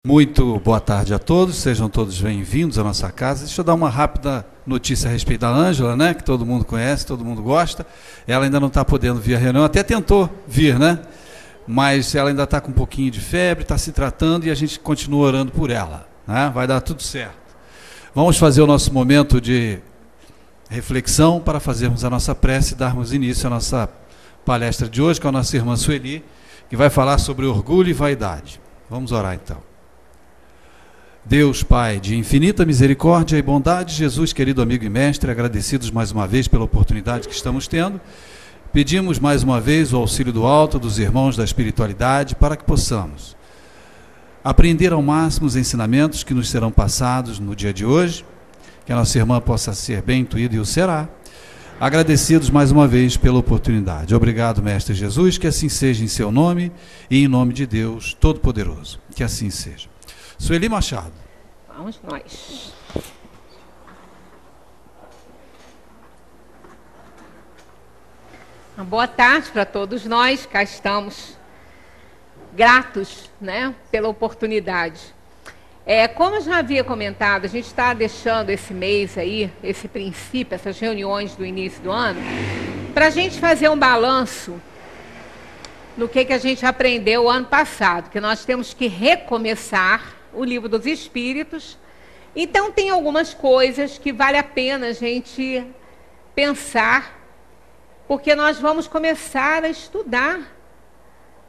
Muito boa tarde a todos, sejam todos bem-vindos à nossa casa. Deixa eu dar uma rápida notícia a respeito da Ângela, né, que todo mundo conhece, todo mundo gosta. Ela ainda não está podendo vir à reunião, até tentou vir, né, mas ela ainda está com um pouquinho de febre, está se tratando e a gente continua orando por ela, né? Vai dar tudo certo. Vamos fazer o nosso momento de reflexão para fazermos a nossa prece e darmos início à nossa palestra de hoje com a nossa irmã Sueli, que vai falar sobre orgulho e vaidade. Vamos orar então. Deus Pai de infinita misericórdia e bondade, Jesus, querido amigo e mestre, agradecidos mais uma vez pela oportunidade que estamos tendo, pedimos mais uma vez o auxílio do alto, dos irmãos da espiritualidade, para que possamos aprender ao máximo os ensinamentos que nos serão passados no dia de hoje, que a nossa irmã possa ser bem intuída e o será. Agradecidos mais uma vez pela oportunidade. Obrigado, Mestre Jesus, que assim seja em seu nome e em nome de Deus Todo-Poderoso. Que assim seja. Sueli Machado. Vamos nós. Uma boa tarde para todos nós, cá estamos gratos, né, pela oportunidade. Como eu já havia comentado, a gente está deixando esse mês aí, esse princípio, essas reuniões do início do ano, para a gente fazer um balanço no que a gente aprendeu o ano passado, que nós temos que recomeçar o Livro dos Espíritos. Então tem algumas coisas que vale a pena a gente pensar, porque nós vamos começar a estudar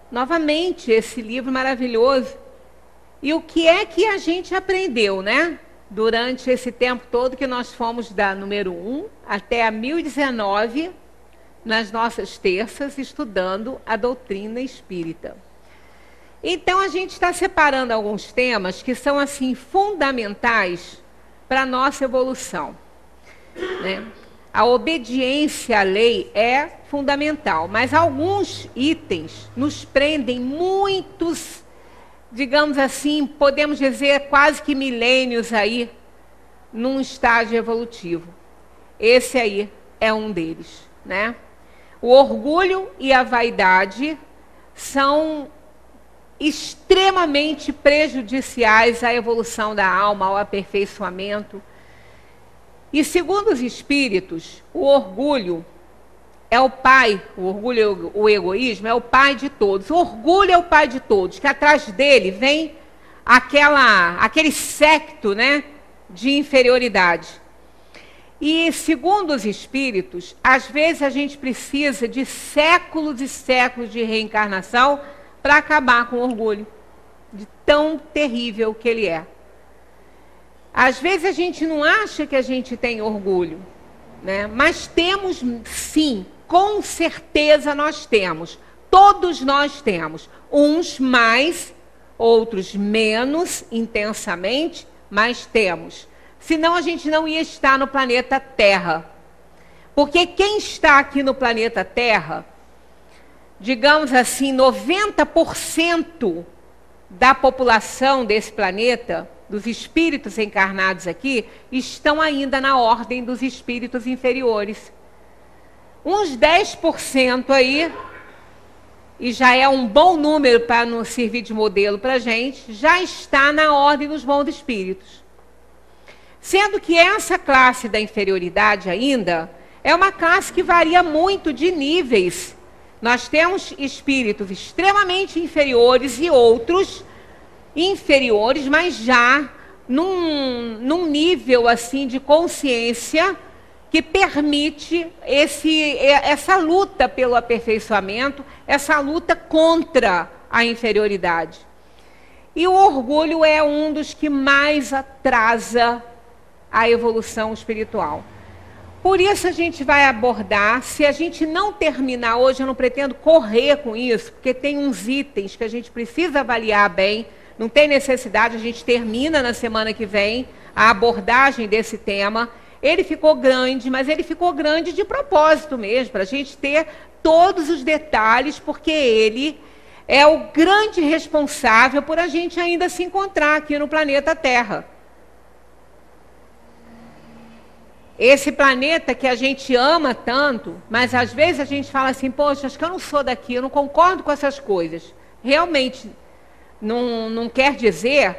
novamente esse livro maravilhoso. E o que é que a gente aprendeu, né? Durante esse tempo todo que nós fomos da número 1 até a 1019, nas nossas terças, estudando a doutrina espírita. Então, a gente está separando alguns temas que são, assim, fundamentais para a nossa evolução, né? A obediência à lei é fundamental, mas alguns itens nos prendem muitos, digamos assim, podemos dizer quase que milênios aí, num estágio evolutivo. Esse aí é um deles, né? O orgulho e a vaidade são extremamente prejudiciais à evolução da alma, ao aperfeiçoamento. E segundo os espíritos, o orgulho é o pai, o egoísmo é o pai de todos. O orgulho é o pai de todos, que atrás dele vem aquele séquito, né, de inferioridade. E segundo os espíritos, às vezes a gente precisa de séculos e séculos de reencarnação para acabar com o orgulho, de tão terrível que ele é. Às vezes a gente não acha que a gente tem orgulho, né? Mas temos sim, com certeza nós temos. Todos nós temos. Uns mais, outros menos intensamente, mas temos. Senão a gente não ia estar no planeta Terra. Porque quem está aqui no planeta Terra, digamos assim, 90% da população desse planeta, dos espíritos encarnados aqui, estão ainda na ordem dos espíritos inferiores. Uns 10% aí, e já é um bom número para não servir de modelo para a gente, já está na ordem dos bons espíritos. Sendo que essa classe da inferioridade ainda é uma classe que varia muito de níveis. Nós temos espíritos extremamente inferiores e outros inferiores, mas já num nível assim de consciência que permite essa luta pelo aperfeiçoamento, essa luta contra a inferioridade. E o orgulho é um dos que mais atrasa a evolução espiritual. Por isso a gente vai abordar, se a gente não terminar hoje, eu não pretendo correr com isso, porque tem uns itens que a gente precisa avaliar bem, não tem necessidade, a gente termina na semana que vem a abordagem desse tema. Ele ficou grande, mas ele ficou grande de propósito mesmo, para a gente ter todos os detalhes, porque ele é o grande responsável por a gente ainda se encontrar aqui no planeta Terra. Esse planeta que a gente ama tanto, mas às vezes a gente fala assim, poxa, acho que eu não sou daqui, eu não concordo com essas coisas. Realmente, não quer dizer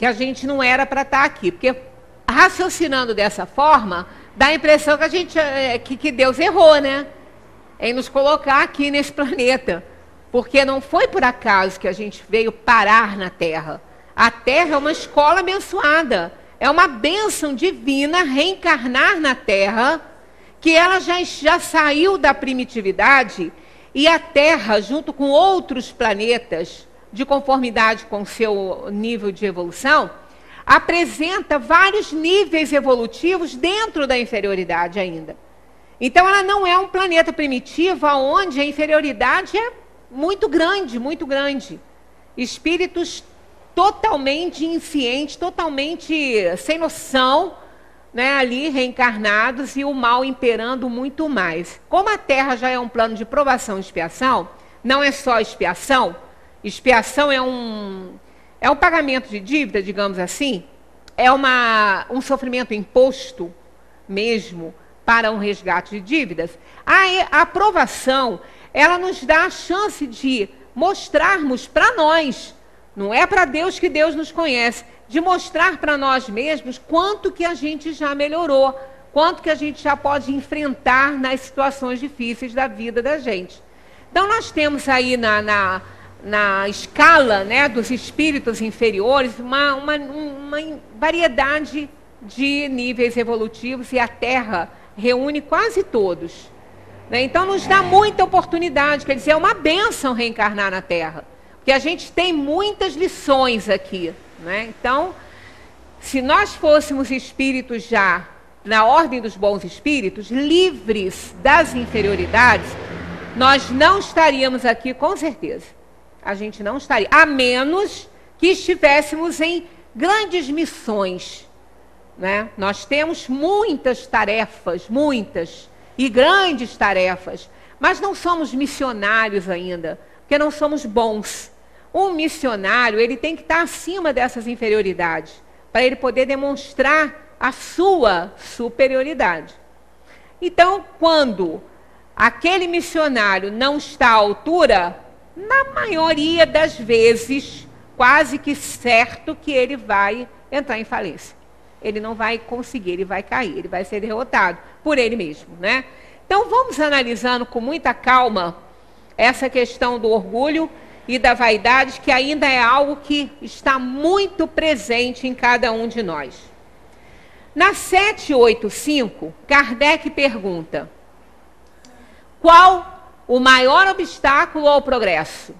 que a gente não era para estar aqui. Porque raciocinando dessa forma, dá a impressão que a gente que Deus errou, né? Em nos colocar aqui nesse planeta. Porque não foi por acaso que a gente veio parar na Terra. A Terra é uma escola abençoada. É uma bênção divina reencarnar na Terra, que ela já saiu da primitividade, e a Terra, junto com outros planetas, de conformidade com o seu nível de evolução, apresenta vários níveis evolutivos dentro da inferioridade ainda. Então, ela não é um planeta primitivo onde a inferioridade é muito grande, muito grande. Espíritos totalmente inscientes, totalmente sem noção, né, ali reencarnados e o mal imperando muito mais. Como a Terra já é um plano de provação e expiação, não é só expiação. Expiação é um pagamento de dívida, digamos assim, é um sofrimento imposto mesmo para um resgate de dívidas. A aprovação, ela nos dá a chance de mostrarmos para nós, não é para Deus que Deus nos conhece, de mostrar para nós mesmos quanto que a gente já melhorou, quanto que a gente já pode enfrentar nas situações difíceis da vida da gente. Então, nós temos aí na escala, né, dos espíritos inferiores uma variedade de níveis evolutivos, e a Terra reúne quase todos. Né? Então, nos dá muita oportunidade, quer dizer, é uma bênção reencarnar na Terra, porque a gente tem muitas lições aqui. Né? Então, se nós fôssemos espíritos já na ordem dos bons espíritos, livres das inferioridades, nós não estaríamos aqui com certeza. A gente não estaria, a menos que estivéssemos em grandes missões. Né? Nós temos muitas tarefas, muitas e grandes tarefas, mas não somos missionários ainda, porque não somos bons. Um missionário, ele tem que estar acima dessas inferioridades, para ele poder demonstrar a sua superioridade. Então, quando aquele missionário não está à altura, na maioria das vezes, quase que certo que ele vai entrar em falência. Ele não vai conseguir, ele vai cair, ele vai ser derrotado por ele mesmo, né? Então, vamos analisando com muita calma essa questão do orgulho e da vaidade, que ainda é algo que está muito presente em cada um de nós. Na 785, Kardec pergunta: qual o maior obstáculo ao progresso?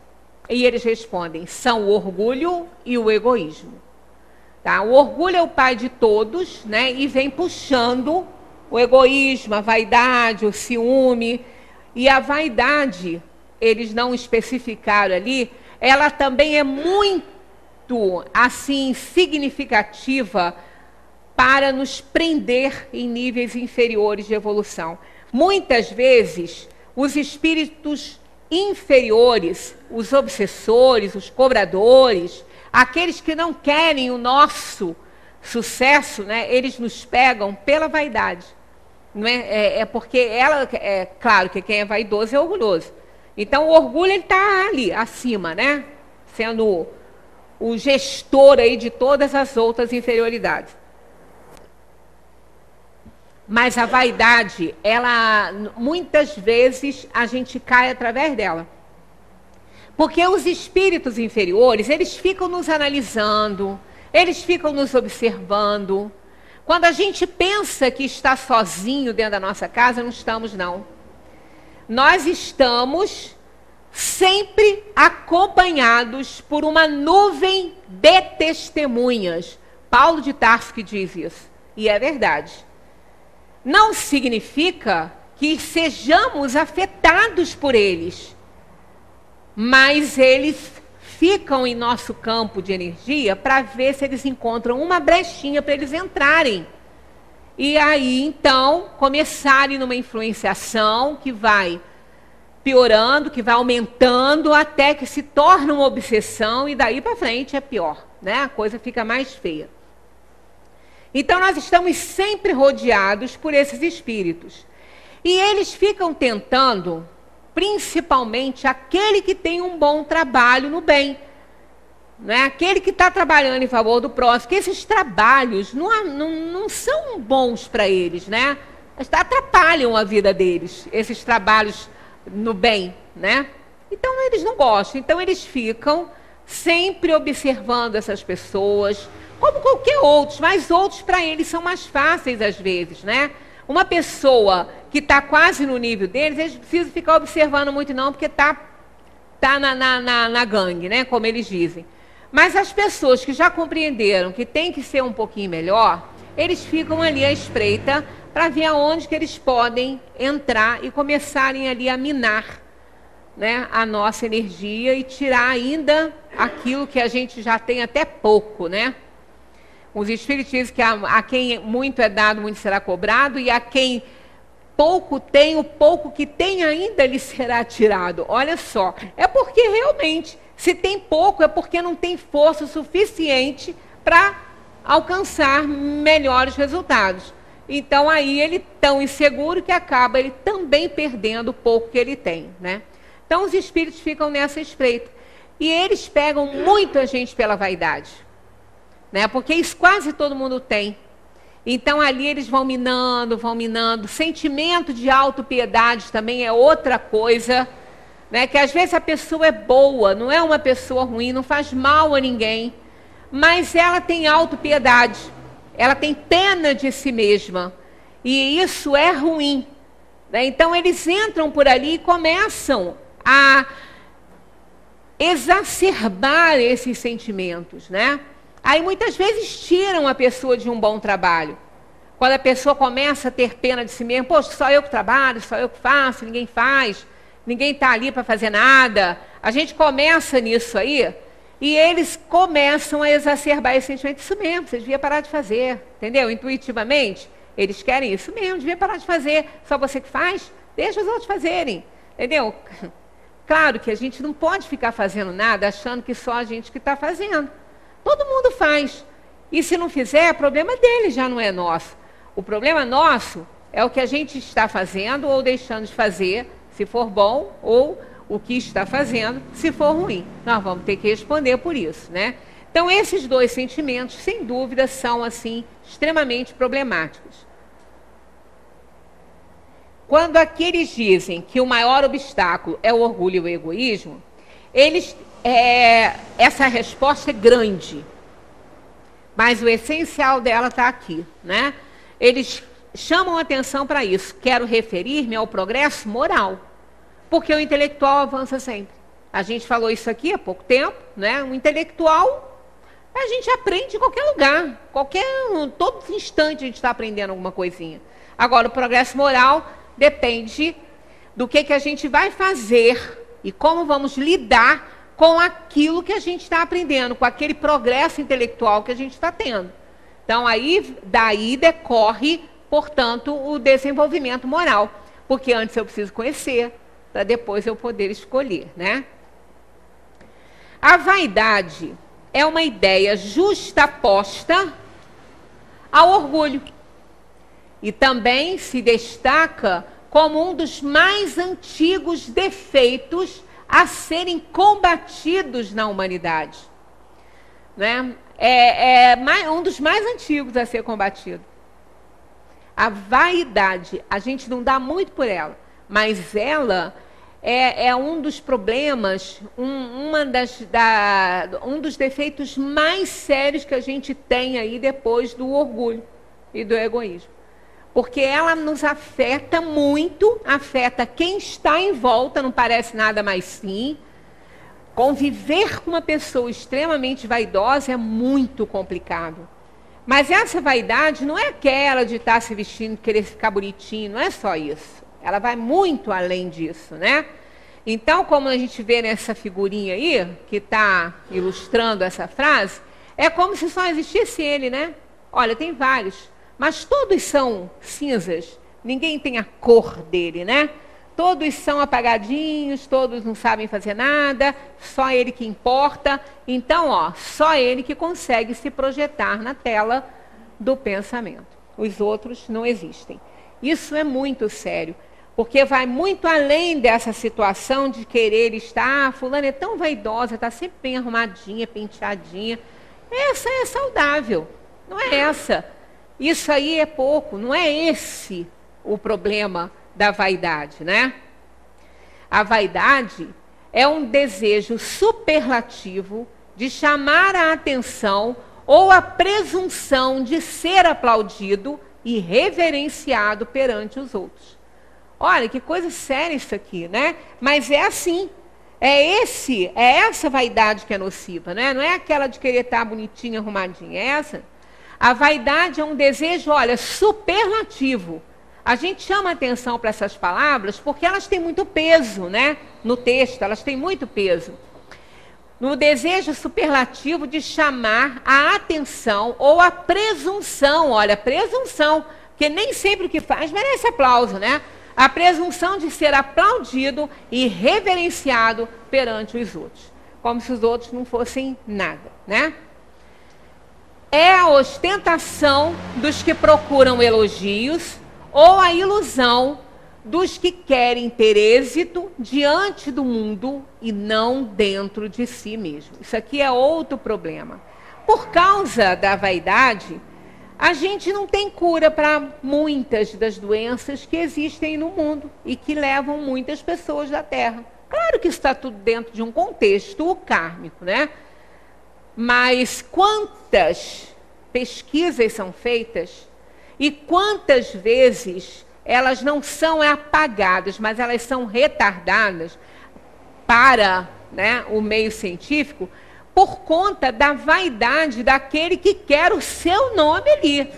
E eles respondem: são o orgulho e o egoísmo. Tá? O orgulho é o pai de todos, né? E vem puxando o egoísmo, a vaidade, o ciúme. E a vaidade, eles não especificaram ali, ela também é muito, assim, significativa para nos prender em níveis inferiores de evolução. Muitas vezes, os espíritos inferiores, os obsessores, os cobradores, aqueles que não querem o nosso sucesso, né, eles nos pegam pela vaidade. Não é porque é claro que quem é vaidoso é orgulhoso. Então, o orgulho está ali, acima, né? Sendo o gestor aí de todas as outras inferioridades. Mas a vaidade, ela, muitas vezes, a gente cai através dela. Porque os espíritos inferiores, eles ficam nos analisando, eles ficam nos observando. Quando a gente pensa que está sozinho dentro da nossa casa, não estamos, não. Nós estamos sempre acompanhados por uma nuvem de testemunhas. Paulo de Tarso que diz isso, e é verdade. Não significa que sejamos afetados por eles, mas eles ficam em nosso campo de energia para ver se eles encontram uma brechinha para eles entrarem. E aí, então, começarem numa influenciação que vai piorando, que vai aumentando, até que se torna uma obsessão, e daí para frente é pior, né? A coisa fica mais feia. Então, nós estamos sempre rodeados por esses espíritos. E eles ficam tentando, principalmente aquele que tem um bom trabalho no bem, né? Aquele que está trabalhando em favor do próximo, que esses trabalhos não são bons para eles, né? Atrapalham a vida deles, esses trabalhos no bem, né? Então eles não gostam, então eles ficam sempre observando essas pessoas, como qualquer outros, mas outros para eles são mais fáceis às vezes, né? Uma pessoa que está quase no nível deles, eles precisam ficar observando muito não, porque tá na gangue, né? Como eles dizem. Mas as pessoas que já compreenderam que tem que ser um pouquinho melhor, eles ficam ali à espreita para ver aonde que eles podem entrar e começarem ali a minar, né, a nossa energia e tirar ainda aquilo que a gente já tem até pouco, né? Os espíritos dizem que a quem muito é dado, muito será cobrado, e a quem pouco tem, o pouco que tem ainda lhe será tirado. Olha só, é porque realmente, se tem pouco, é porque não tem força suficiente para alcançar melhores resultados. Então aí ele tão inseguro que acaba ele também perdendo o pouco que ele tem, né? Então os espíritos ficam nessa espreita. E eles pegam muito a gente pela vaidade, né? Porque isso quase todo mundo tem. Então ali eles vão minando, vão minando. Sentimento de autopiedade também é outra coisa, né? Que às vezes a pessoa é boa, não é uma pessoa ruim, não faz mal a ninguém, mas ela tem autopiedade, ela tem pena de si mesma, e isso é ruim, né? Então eles entram por ali e começam a exacerbar esses sentimentos, né? Aí muitas vezes tiram a pessoa de um bom trabalho. Quando a pessoa começa a ter pena de si mesma, poxa, só eu que trabalho, só eu que faço, ninguém faz, ninguém está ali para fazer nada. A gente começa nisso aí, e eles começam a exacerbar esse sentimento. Isso mesmo, vocês deviam parar de fazer, entendeu? Intuitivamente, eles querem isso mesmo, devia parar de fazer. Só você que faz, deixa os outros fazerem, entendeu? Claro que a gente não pode ficar fazendo nada achando que só a gente que está fazendo. Todo mundo faz. E se não fizer, o problema dele já não é nosso. O problema nosso é o que a gente está fazendo ou deixando de fazer, se for bom, ou o que está fazendo, se for ruim. Nós vamos ter que responder por isso, né? Então, esses dois sentimentos, sem dúvida, são, assim, extremamente problemáticos. Quando aqueles dizem que o maior obstáculo é o orgulho e o egoísmo, essa resposta é grande, mas o essencial dela está aqui, né? Eles chamam atenção para isso. Quero referir-me ao progresso moral, porque o intelectual avança sempre. A gente falou isso aqui há pouco tempo, né? O intelectual, a gente aprende em qualquer lugar, todo instante a gente está aprendendo alguma coisinha. Agora, o progresso moral depende do que a gente vai fazer e como vamos lidar com aquilo que a gente está aprendendo, com aquele progresso intelectual que a gente está tendo. Então, daí decorre, portanto, o desenvolvimento moral. Porque antes eu preciso conhecer, para depois eu poder escolher, né? A vaidade é uma ideia justaposta ao orgulho. E também se destaca como um dos mais antigos defeitos a serem combatidos na humanidade, né? Um dos mais antigos a ser combatido. A vaidade, a gente não dá muito por ela, mas ela é um dos problemas, um dos defeitos mais sérios que a gente tem aí depois do orgulho e do egoísmo. Porque ela nos afeta muito, afeta quem está em volta, não parece nada, mais sim. Conviver com uma pessoa extremamente vaidosa é muito complicado. Mas essa vaidade não é aquela de estar se vestindo, querer ficar bonitinho, não é só isso. Ela vai muito além disso, né? Então, como a gente vê nessa figurinha aí, que está ilustrando essa frase, é como se só existisse ele, né? Olha, tem vários. Mas todos são cinzas, ninguém tem a cor dele, né? Todos são apagadinhos, todos não sabem fazer nada, só ele que importa. Então, só ele que consegue se projetar na tela do pensamento. Os outros não existem. Isso é muito sério, Porque vai muito além dessa situação de querer estar, fulana é tão vaidosa, está sempre bem arrumadinha, penteadinha. Essa é saudável, não é essa. Isso aí é pouco, não é esse o problema da vaidade, né? A vaidade é um desejo superlativo de chamar a atenção ou a presunção de ser aplaudido e reverenciado perante os outros. Olha, que coisa séria isso aqui, né? Mas é assim. É essa vaidade que é nociva, né? Não é aquela de querer estar bonitinha, arrumadinha. É essa. A vaidade é um desejo, olha, superlativo. A gente chama atenção para essas palavras porque elas têm muito peso, né? No texto, elas têm muito peso. No desejo superlativo de chamar a atenção ou a presunção, olha, presunção, porque nem sempre o que faz merece aplauso, né? A presunção de ser aplaudido e reverenciado perante os outros, como se os outros não fossem nada, né? É a ostentação dos que procuram elogios ou a ilusão dos que querem ter êxito diante do mundo e não dentro de si mesmo. Isso aqui é outro problema. Por causa da vaidade, a gente não tem cura para muitas das doenças que existem no mundo e que levam muitas pessoas da Terra. Claro que está tudo dentro de um contexto kármico, né? Mas quantas pesquisas são feitas e quantas vezes elas não são apagadas, mas elas são retardadas para, né, o meio científico, por conta da vaidade daquele que quer o seu nome ali.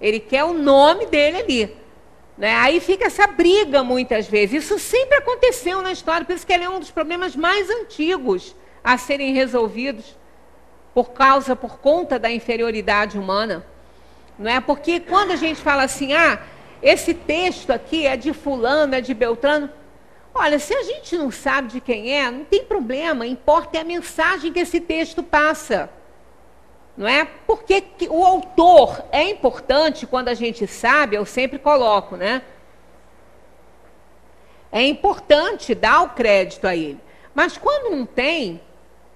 Ele quer o nome dele ali. Né? Aí fica essa briga muitas vezes. Isso sempre aconteceu na história, por isso que ele é um dos problemas mais antigos a serem resolvidos por conta da inferioridade humana. Não é? Porque quando a gente fala assim, esse texto aqui é de fulano, é de Beltrano. Olha, se a gente não sabe de quem é, não tem problema, importa é a mensagem que esse texto passa. Não é? Porque o autor é importante quando a gente sabe, eu sempre coloco, né? É importante dar o crédito a ele. Mas quando não tem,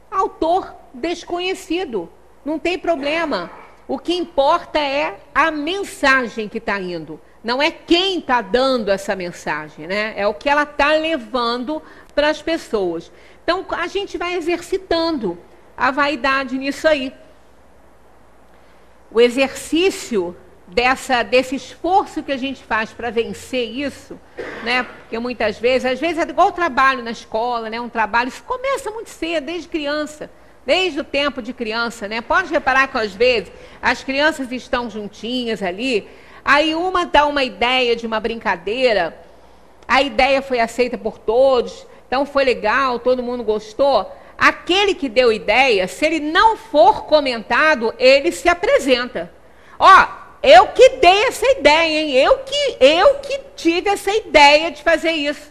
autor desconhecido, não tem problema. O que importa é a mensagem que está indo. Não é quem está dando essa mensagem, né? É o que ela está levando para as pessoas. Então, a gente vai exercitando a vaidade nisso aí. O exercício desse esforço que a gente faz para vencer isso, né? Porque muitas vezes, às vezes é igual o trabalho na escola, né? Um trabalho, isso começa muito cedo, desde criança. Desde o tempo de criança, né? Pode reparar que às vezes as crianças estão juntinhas ali, aí uma dá uma ideia de uma brincadeira, a ideia foi aceita por todos, então foi legal, todo mundo gostou. Aquele que deu ideia, se ele não for comentado, ele se apresenta. Eu que dei essa ideia, hein? Eu que tive essa ideia de fazer isso.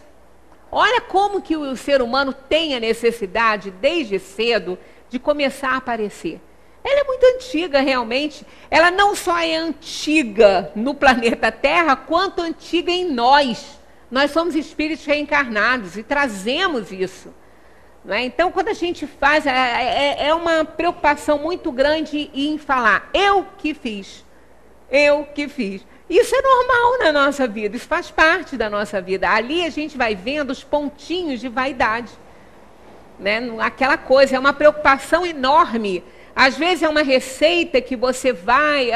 Olha como que o ser humano tem a necessidade, desde cedo, de começar a aparecer. Ela é muito antiga, realmente. Ela não só é antiga no planeta Terra, quanto antiga em nós. Nós somos espíritos reencarnados e trazemos isso. Não é? Então, quando a gente faz, é uma preocupação muito grande em falar, eu que fiz. Eu que fiz. Isso é normal na nossa vida, isso faz parte da nossa vida. Ali a gente vai vendo os pontinhos de vaidade. Né? Aquela coisa, é uma preocupação enorme. Às vezes é uma receita que você vai...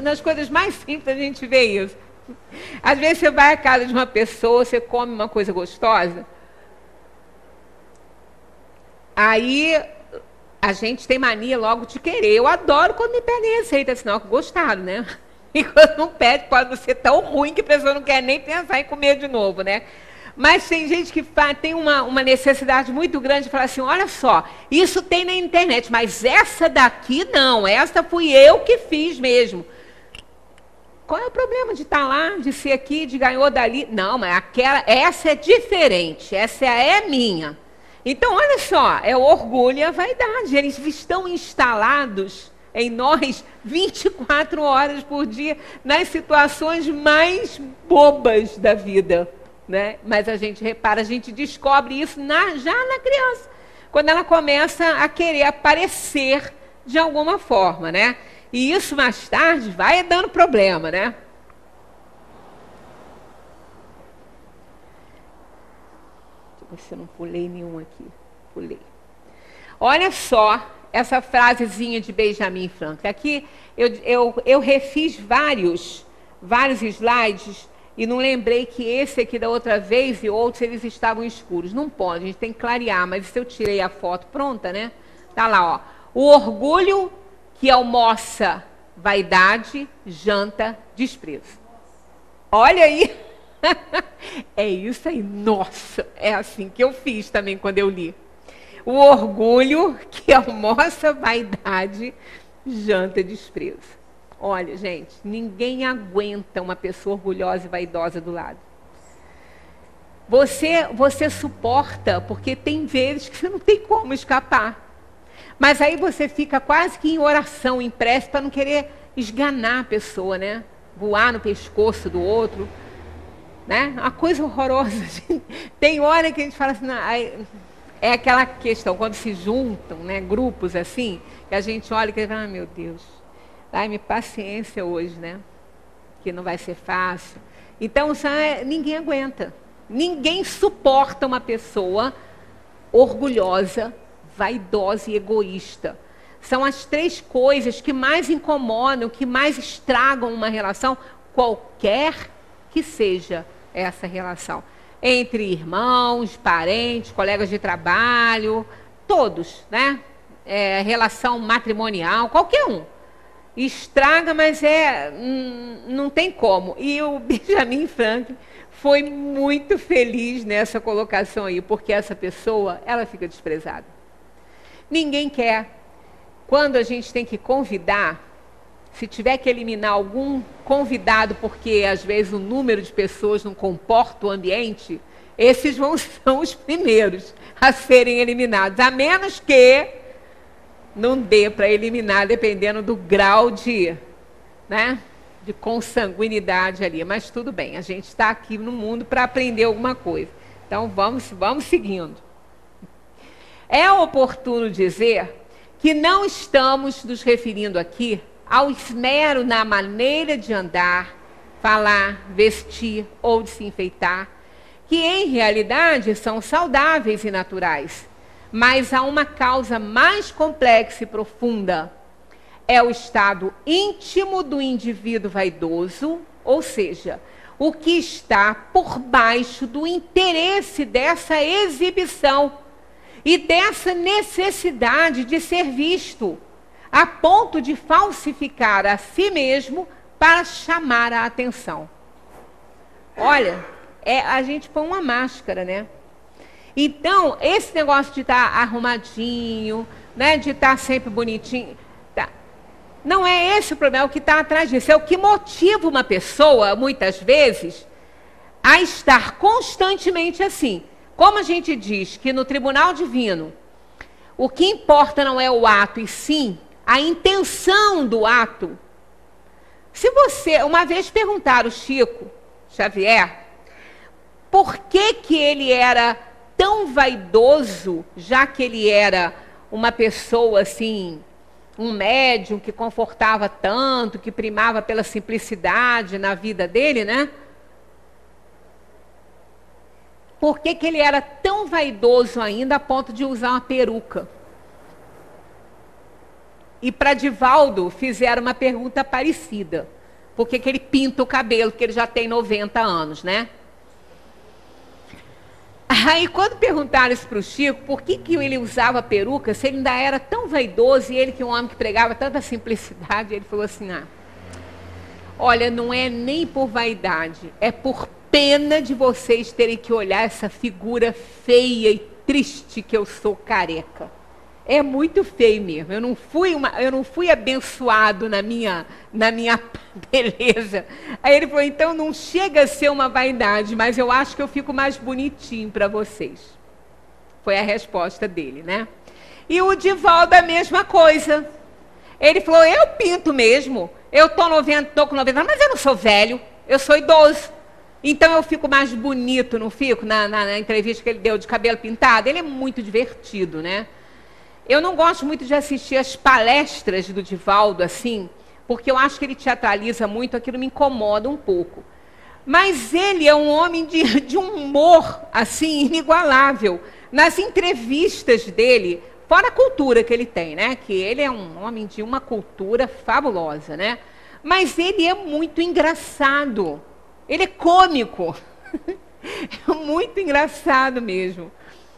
nas coisas mais simples a gente vê isso. Às vezes você vai à casa de uma pessoa, você come uma coisa gostosa. Aí a gente tem mania logo de querer. Eu adoro quando me pedem receita, sinal que gostaram, né? E quando não pede, pode ser tão ruim que a pessoa não quer nem pensar em comer de novo, né? Mas tem gente que tem uma necessidade muito grande de falar assim, olha só, isso tem na internet, mas essa daqui não, essa fui eu que fiz mesmo. Qual é o problema de estar lá, de ser aqui, de ganhou dali? Não, mas essa é diferente, essa é minha. Então, olha só, é o orgulho e a vaidade, eles estão instalados em nós 24 horas por dia, nas situações mais bobas da vida. né? Mas a gente repara, a gente descobre isso já na criança, quando ela começa a querer aparecer de alguma forma, né? E isso mais tarde vai dando problema, né? Deixa eu ver se eu não pulei nenhum aqui. Pulei. Olha só essa frasezinha de Benjamin Franklin. Aqui eu refiz vários slides e não lembrei que esse aqui da outra vez e outros eles estavam escuros. Não pode, a gente tem que clarear, mas se eu tirei a foto pronta, né? Tá lá, ó. O orgulho que almoça vaidade, janta desprezo. Olha aí. É isso aí. Nossa, é assim que eu fiz também quando eu li. O orgulho que almoça vaidade, janta desprezo. Olha, gente, ninguém aguenta uma pessoa orgulhosa e vaidosa do lado. Você suporta, porque tem vezes que você não tem como escapar. Mas aí você fica quase que em oração, em prece, para não querer esganar a pessoa, né? Voar no pescoço do outro, né? Uma coisa horrorosa. Tem hora que a gente fala assim, não, é aquela questão, quando se juntam, né, grupos assim, que a gente olha e fala, meu Deus, dai-me paciência hoje, né? Que não vai ser fácil. Então, ninguém aguenta. Ninguém suporta uma pessoa orgulhosa, vaidosa e egoísta. São as três coisas que mais incomodam, que mais estragam uma relação, qualquer que seja essa relação. Entre irmãos, parentes, colegas de trabalho, todos, né? Relação matrimonial, qualquer um. Estraga, mas não tem como. E o Benjamin Franklin foi muito feliz nessa colocação aí, porque essa pessoa, ela fica desprezada. Ninguém quer. Quando a gente tem que convidar, se tiver que eliminar algum convidado, porque às vezes o número de pessoas não comporta o ambiente, esses são os primeiros a serem eliminados, a menos que não dê para eliminar, dependendo do grau de consanguinidade ali. Mas tudo bem, a gente está aqui no mundo para aprender alguma coisa. Então vamos seguindo. É oportuno dizer que não estamos nos referindo aqui ao esmero na maneira de andar, falar, vestir ou de se enfeitar, que em realidade são saudáveis e naturais, mas há uma causa mais complexa e profunda. É o estado íntimo do indivíduo vaidoso, ou seja, o que está por baixo do interesse dessa exibição e dessa necessidade de ser visto, a ponto de falsificar a si mesmo para chamar a atenção. Olha, a gente põe uma máscara, né? Então, esse negócio de estar arrumadinho, né, de estar sempre bonitinho, não é esse o problema, é o que está atrás disso. É o que motiva uma pessoa, muitas vezes, a estar constantemente assim. Como a gente diz que no tribunal divino, o que importa não é o ato, e sim a intenção do ato. Se você, uma vez perguntaram ao Chico Xavier, por que ele era tão vaidoso, já que ele era uma pessoa assim, um médium que confortava tanto, que primava pela simplicidade na vida dele, né? Por que ele era tão vaidoso ainda a ponto de usar uma peruca? E para Divaldo fizeram uma pergunta parecida. Por que ele pinta o cabelo, porque ele já tem 90 anos, né? Aí quando perguntaram isso para o Chico, por que ele usava peruca, se ele ainda era tão vaidoso, e ele que é um homem que pregava tanta simplicidade, ele falou assim, olha, não é nem por vaidade, é por pena de vocês terem que olhar essa figura feia e triste que eu sou careca. É muito feio mesmo. Eu não fui abençoado na minha beleza. Aí ele falou, então não chega a ser uma vaidade, mas eu acho que eu fico mais bonitinho para vocês. Foi a resposta dele, né? E o Divaldo a mesma coisa. Ele falou, eu pinto mesmo. Eu tô com 90 anos, mas eu não sou velho, eu sou idoso. Então eu fico mais bonito, não fico? Na entrevista que ele deu de cabelo pintado, ele é muito divertido, né? Eu não gosto muito de assistir as palestras do Divaldo, assim, porque eu acho que ele teatraliza muito, aquilo me incomoda um pouco. Mas ele é um homem de um humor, assim, inigualável. Nas entrevistas dele, fora a cultura que ele tem, né? Que ele é um homem de uma cultura fabulosa, né? Mas ele é muito engraçado. Ele é cômico. É muito engraçado mesmo.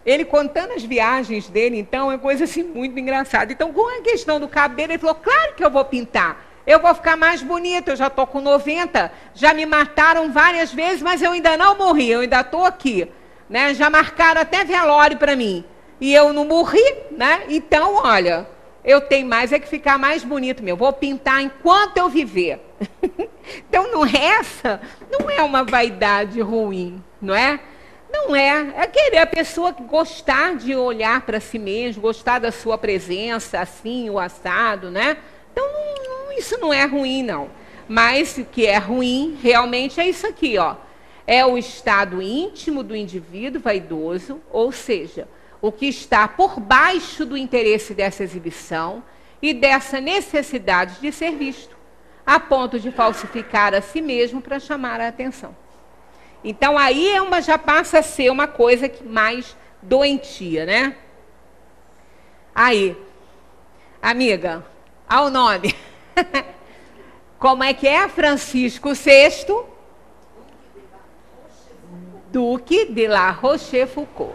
Ele contando as viagens dele, então, é coisa assim muito engraçada. Então, com a questão do cabelo, ele falou, claro que eu vou pintar. Eu vou ficar mais bonita, eu já estou com 90, já me mataram várias vezes, mas eu ainda não morri, eu ainda estou aqui. Né? Já marcaram até velório para mim. E eu não morri, né? Então, olha, eu tenho mais é que ficar mais bonito mesmo. Vou pintar enquanto eu viver. Então, não é uma vaidade ruim, não é? Não é. É querer a pessoa gostar de olhar para si mesmo, gostar da sua presença, assim, o assado, né? Então, isso não é ruim, não. Mas o que é ruim, realmente, é isso aqui, ó. É o estado íntimo do indivíduo vaidoso, ou seja, o que está por baixo do interesse dessa exibição e dessa necessidade de ser visto, a ponto de falsificar a si mesmo para chamar a atenção. Então, aí já passa a ser uma coisa mais doentia, né? Aí, amiga, ao nome. Como é que é? Francisco VI, Duque de La Rochefoucauld.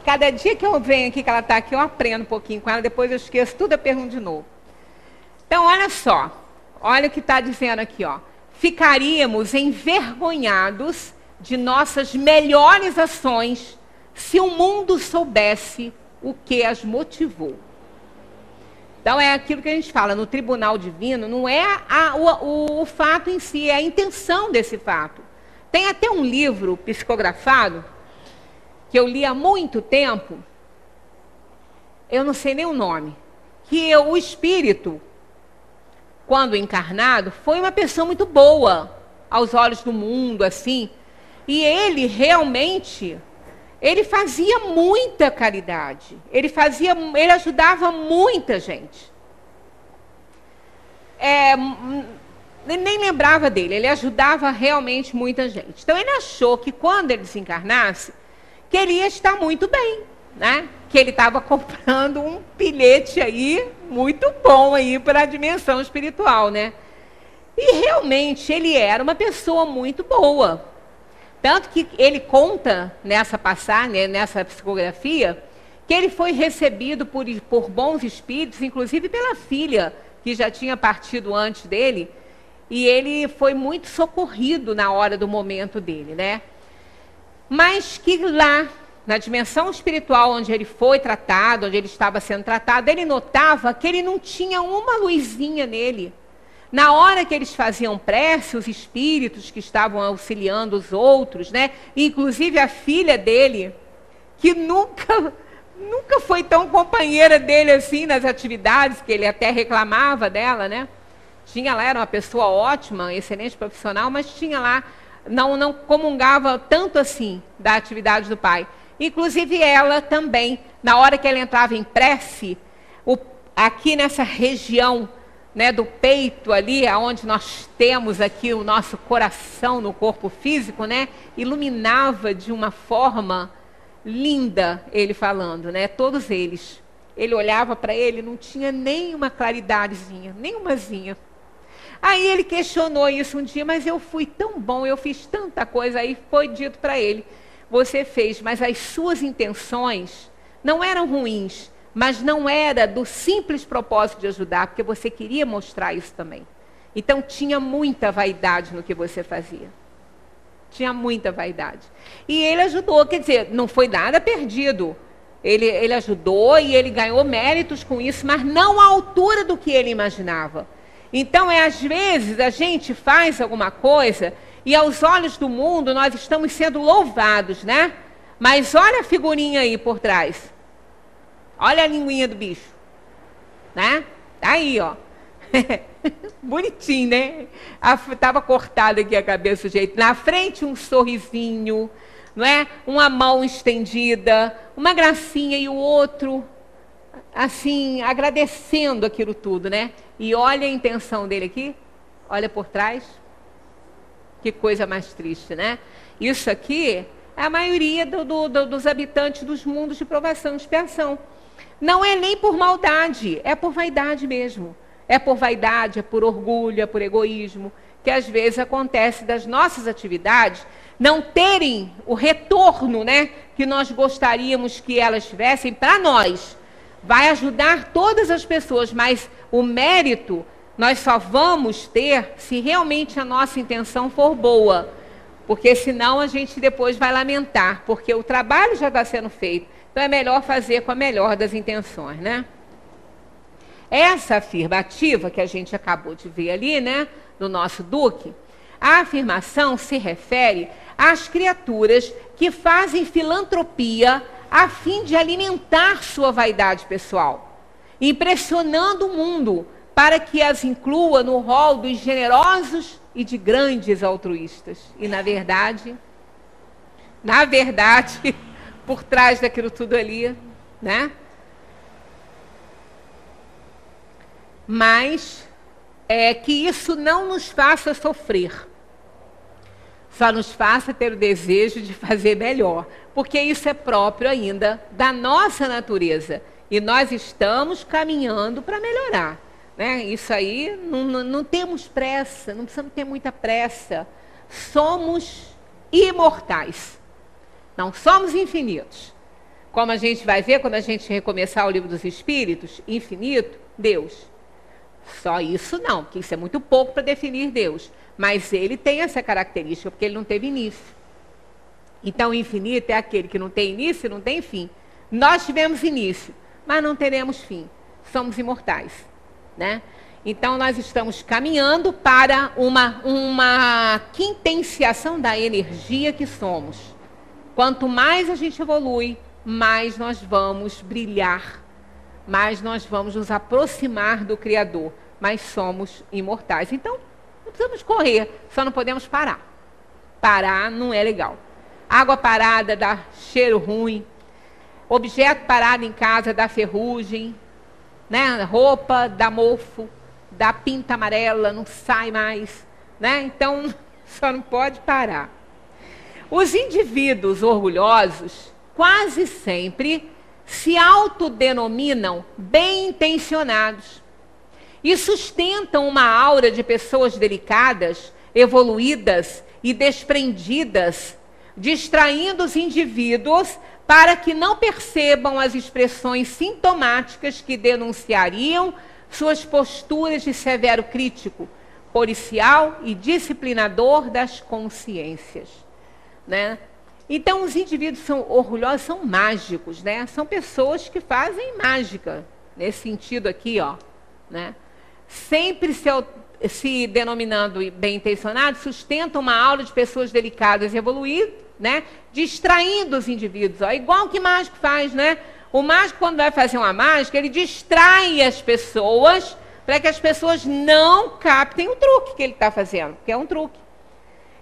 Cada dia que eu venho aqui, que ela está aqui, eu aprendo um pouquinho com ela, depois eu esqueço tudo, eu pergunto de novo. Então, olha só. Olha o que está dizendo aqui, ó. Ficaríamos envergonhados de nossas melhores ações se o mundo soubesse o que as motivou. Então, é aquilo que a gente fala, no tribunal divino, não é o fato em si, é a intenção desse fato. Tem até um livro psicografado, que eu li há muito tempo, eu não sei nem o nome, que o espírito, quando encarnado, foi uma pessoa muito boa, aos olhos do mundo, assim, e ele realmente, ele fazia muita caridade, ele ajudava muita gente. Nem lembrava dele, ele ajudava realmente muita gente. Então ele achou que quando ele desencarnasse, que ele ia estar muito bem, né? Que ele estava comprando um bilhete aí muito bom aí para a dimensão espiritual, né? E realmente ele era uma pessoa muito boa. Tanto que ele conta nessa passagem, nessa psicografia, que ele foi recebido por bons espíritos, inclusive pela filha, que já tinha partido antes dele, e ele foi muito socorrido na hora do momento dele, né? Mas que lá, na dimensão espiritual onde ele foi tratado, onde ele estava sendo tratado, ele notava que ele não tinha uma luzinha nele. Na hora que eles faziam prece, os espíritos que estavam auxiliando os outros, né? Inclusive a filha dele, que nunca foi tão companheira dele assim nas atividades, que ele até reclamava dela, né? Era uma pessoa ótima, excelente profissional, mas tinha lá, não comungava tanto assim da atividade do pai. Inclusive ela também, na hora que ela entrava em prece, aqui nessa região, né, do peito ali, aonde nós temos aqui o nosso coração no corpo físico, né, iluminava de uma forma linda, ele falando, né, todos eles. Ele olhava para ele, não tinha nem uma claridadezinha, nenhumazinha. Aí ele questionou isso um dia, mas eu fui tão bom, eu fiz tanta coisa. Aí foi dito para ele, você fez, mas as suas intenções não eram ruins, mas não era do simples propósito de ajudar, porque você queria mostrar isso também. Então tinha muita vaidade no que você fazia. Tinha muita vaidade. E ele ajudou, quer dizer, não foi nada perdido. Ele ajudou e ele ganhou méritos com isso, mas não à altura do que ele imaginava. Então, às vezes, a gente faz alguma coisa e aos olhos do mundo nós estamos sendo louvados, né? Mas olha a figurinha aí por trás. Olha a linguinha do bicho. Né? Tá aí, ó. Bonitinho, né? Estava cortada aqui a cabeça do jeito. Na frente um sorrisinho, não é? Uma mão estendida, uma gracinha e o outro, assim, agradecendo aquilo tudo, né? E olha a intenção dele aqui, olha por trás. Que coisa mais triste, né? Isso aqui é a maioria dos habitantes dos mundos de provação e expiação. Não é nem por maldade, é por vaidade mesmo. É por vaidade, é por orgulho, é por egoísmo, que às vezes acontece das nossas atividades não terem o retorno, né, que nós gostaríamos que elas tivessem para nós. Vai ajudar todas as pessoas, mas o mérito nós só vamos ter se realmente a nossa intenção for boa. Porque senão a gente depois vai lamentar, porque o trabalho já está sendo feito. Então é melhor fazer com a melhor das intenções, né? Essa afirmativa que a gente acabou de ver ali, né, do nosso Duque, a afirmação se refere às criaturas que fazem filantropia a fim de alimentar sua vaidade pessoal, impressionando o mundo para que as inclua no rol dos generosos e de grandes altruístas. E na verdade, por trás daquilo tudo ali, né? Mas que isso não nos faça sofrer. Só nos faça ter o desejo de fazer melhor. Porque isso é próprio ainda da nossa natureza. E nós estamos caminhando para melhorar. Né? Isso aí, não temos pressa, não precisamos ter muita pressa. Somos imortais. Não somos infinitos. Como a gente vai ver quando a gente recomeçar o Livro dos Espíritos, infinito, Deus. Só isso não, porque isso é muito pouco para definir Deus. Mas ele tem essa característica, porque ele não teve início. Então, o infinito é aquele que não tem início e não tem fim. Nós tivemos início, mas não teremos fim. Somos imortais. Né? Então, nós estamos caminhando para uma quintenciação da energia que somos. Quanto mais a gente evolui, mais nós vamos brilhar, mais nós vamos nos aproximar do Criador, mas somos imortais. Então, não precisamos correr, só não podemos parar. Parar não é legal. Água parada dá cheiro ruim, objeto parado em casa dá ferrugem, né? Roupa dá mofo, dá pinta amarela, não sai mais, né? Então, só não pode parar. Os indivíduos orgulhosos quase sempre se autodenominam bem-intencionados e sustentam uma aura de pessoas delicadas, evoluídas e desprendidas, distraindo os indivíduos para que não percebam as expressões sintomáticas que denunciariam suas posturas de severo crítico, policial e disciplinador das consciências. Né? Então, os indivíduos são orgulhosos, são mágicos, né? São pessoas que fazem mágica, nesse sentido aqui, ó, né? Sempre se denominando bem-intencionados, sustentam uma aula de pessoas delicadas e evoluídas, né? Distraindo os indivíduos, ó, igual que mágico faz, né? O mágico, quando vai fazer uma mágica, ele distrai as pessoas para que as pessoas não captem o truque que ele está fazendo, porque é um truque.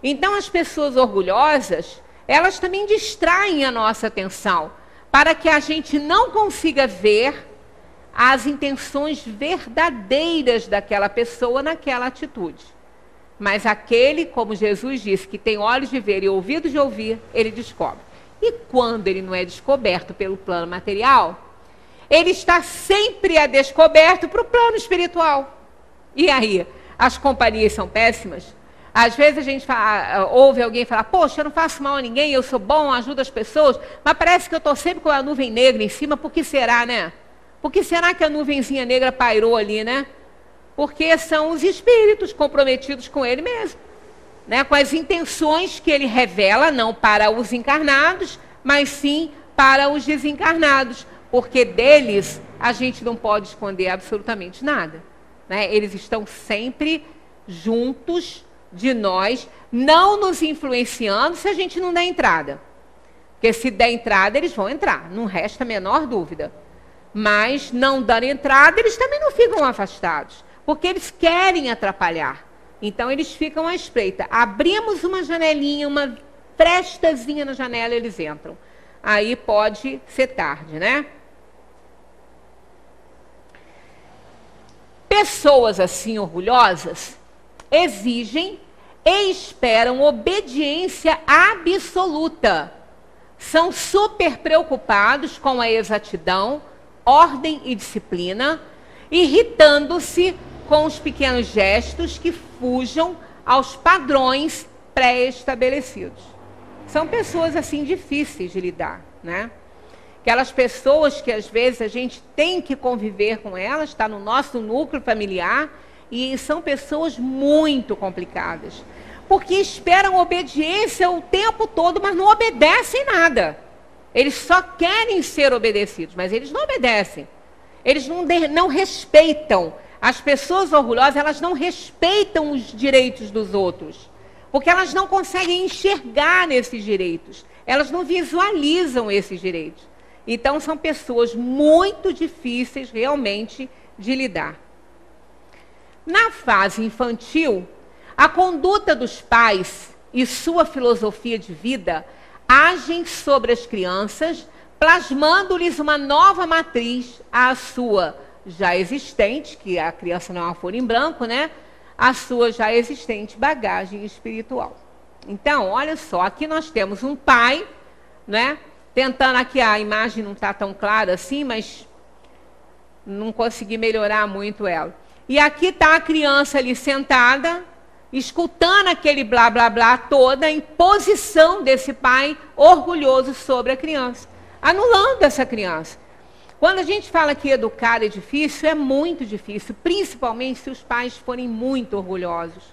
Então, as pessoas orgulhosas, elas também distraem a nossa atenção, para que a gente não consiga ver as intenções verdadeiras daquela pessoa naquela atitude. Mas aquele, como Jesus disse, que tem olhos de ver e ouvidos de ouvir, ele descobre. E quando ele não é descoberto pelo plano material, ele está sempre a descoberto para o plano espiritual. E aí, as companhias são péssimas? Às vezes a gente ouve alguém falar, poxa, eu não faço mal a ninguém, eu sou bom, ajudo as pessoas, mas parece que eu estou sempre com a nuvem negra em cima, por que será, né? Por que será que a nuvenzinha negra pairou ali, né? Porque são os espíritos comprometidos com ele mesmo, né? Com as intenções que ele revela, não para os encarnados, mas sim para os desencarnados, porque deles a gente não pode esconder absolutamente nada, né? Eles estão sempre juntos de nós, não nos influenciando se a gente não der entrada. Porque se der entrada, eles vão entrar, não resta a menor dúvida. Mas não dando entrada, eles também não ficam afastados. porque eles querem atrapalhar. Então eles ficam à espreita. Abrimos uma janelinha, uma frestazinha na janela, eles entram. Aí pode ser tarde, né? Pessoas assim orgulhosas exigem e esperam obediência absoluta. São super preocupados com a exatidão, ordem e disciplina, irritando-se com os pequenos gestos que fujam aos padrões pré-estabelecidos. São pessoas assim difíceis de lidar, né? Aquelas pessoas que às vezes a gente tem que conviver com elas, está no nosso núcleo familiar, e são pessoas muito complicadas. Porque esperam obediência o tempo todo, mas não obedecem nada. Eles só querem ser obedecidos, mas eles não obedecem. Eles não respeitam. As pessoas orgulhosas, elas não respeitam os direitos dos outros. Porque elas não conseguem enxergar esses direitos. Elas não visualizam esses direitos. Então, são pessoas muito difíceis realmente de lidar. Na fase infantil, a conduta dos pais e sua filosofia de vida agem sobre as crianças, plasmando-lhes uma nova matriz à sua já existente, que a criança não é uma folha em branco, né? A sua já existente bagagem espiritual. Então, olha só, aqui nós temos um pai, né? Tentando aqui, a imagem não está tão clara assim, mas não consegui melhorar muito ela. E aqui está a criança ali sentada, escutando aquele blá, blá, blá toda, em posição desse pai orgulhoso sobre a criança, anulando essa criança. Quando a gente fala que educar é difícil, é muito difícil, principalmente se os pais forem muito orgulhosos.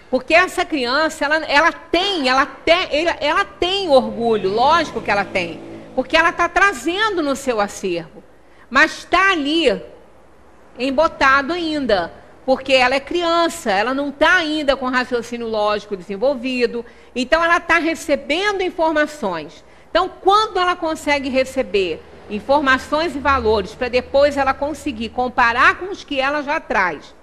Porque essa criança, ela tem orgulho, lógico que ela tem, porque ela está trazendo no seu acervo, mas está ali embotado ainda, porque ela é criança, ela não está ainda com raciocínio lógico desenvolvido, então ela está recebendo informações. Então, quando ela consegue receber informações e valores para depois ela conseguir comparar com os que ela já traz,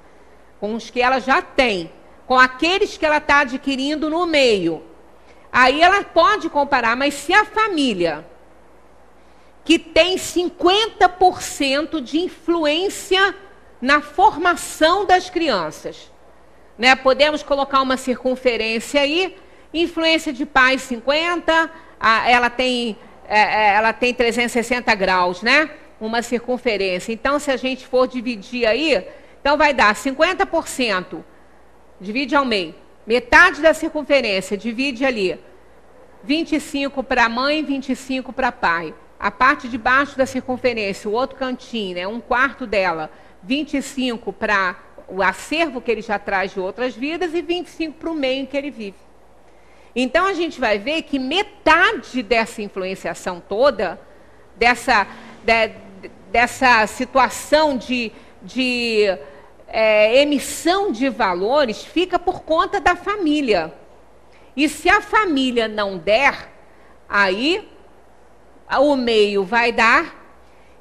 com os que ela já tem, com aqueles que ela está adquirindo no meio, aí ela pode comparar, mas se a família que tem 50% de influência na formação das crianças, né? Podemos colocar uma circunferência aí, influência de pai 50, ela tem 360 graus, né? Uma circunferência. Então, se a gente for dividir aí, então vai dar 50%, divide ao meio, metade da circunferência, divide ali, 25 para mãe, 25 para pai. A parte de baixo da circunferência, o outro cantinho, né, um quarto dela, 25 para o acervo que ele já traz de outras vidas e 25 para o meio em que ele vive. Então, a gente vai ver que metade dessa influenciação toda, dessa situação de emissão de valores, fica por conta da família. E se a família não der, aí o meio vai dar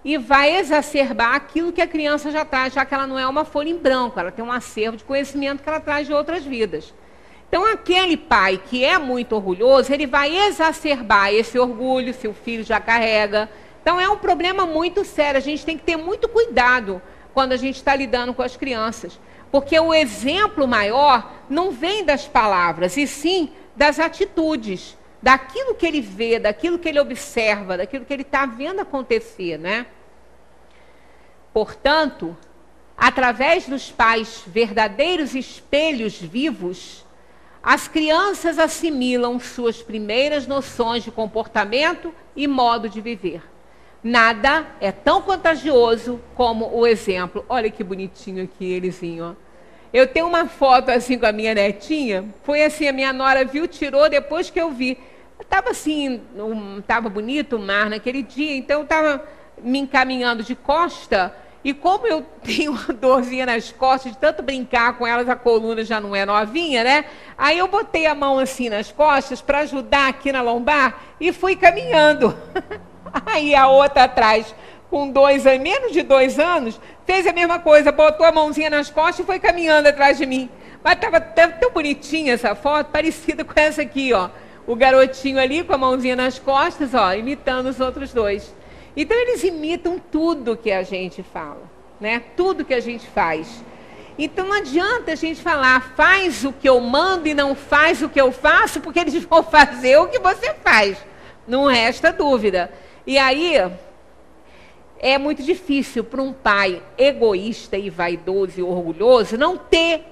e vai exacerbar aquilo que a criança já traz, já que ela não é uma folha em branco, ela tem um acervo de conhecimento que ela traz de outras vidas. Então, aquele pai que é muito orgulhoso, ele vai exacerbar esse orgulho, se o filho já carrega. Então, é um problema muito sério. A gente tem que ter muito cuidado quando a gente está lidando com as crianças. Porque o exemplo maior não vem das palavras, e sim das atitudes, daquilo que ele vê, daquilo que ele observa, daquilo que ele está vendo acontecer, né? Portanto, através dos pais, verdadeiros espelhos vivos, as crianças assimilam suas primeiras noções de comportamento e modo de viver. Nada é tão contagioso como o exemplo. Olha que bonitinho aqui elezinho, ó. Eu tenho uma foto assim com a minha netinha, foi assim, a minha nora viu, tirou depois que eu vi. Estava assim, estava bonito o mar naquele dia, então eu estava me encaminhando de costa, e como eu tenho uma dorzinha nas costas, de tanto brincar com elas, a coluna já não é novinha, né? Aí eu botei a mão assim nas costas para ajudar aqui na lombar e fui caminhando. Aí a outra atrás com 2 anos, menos de 2 anos, fez a mesma coisa, botou a mãozinha nas costas e foi caminhando atrás de mim. Mas estava tão bonitinha essa foto, parecida com essa aqui, ó. O garotinho ali com a mãozinha nas costas, ó, imitando os outros dois. Então eles imitam tudo que a gente fala, né? Tudo que a gente faz. Então não adianta a gente falar, faz o que eu mando e não faz o que eu faço, porque eles vão fazer o que você faz. Não resta dúvida. E aí é muito difícil para um pai egoísta e vaidoso e orgulhoso não ter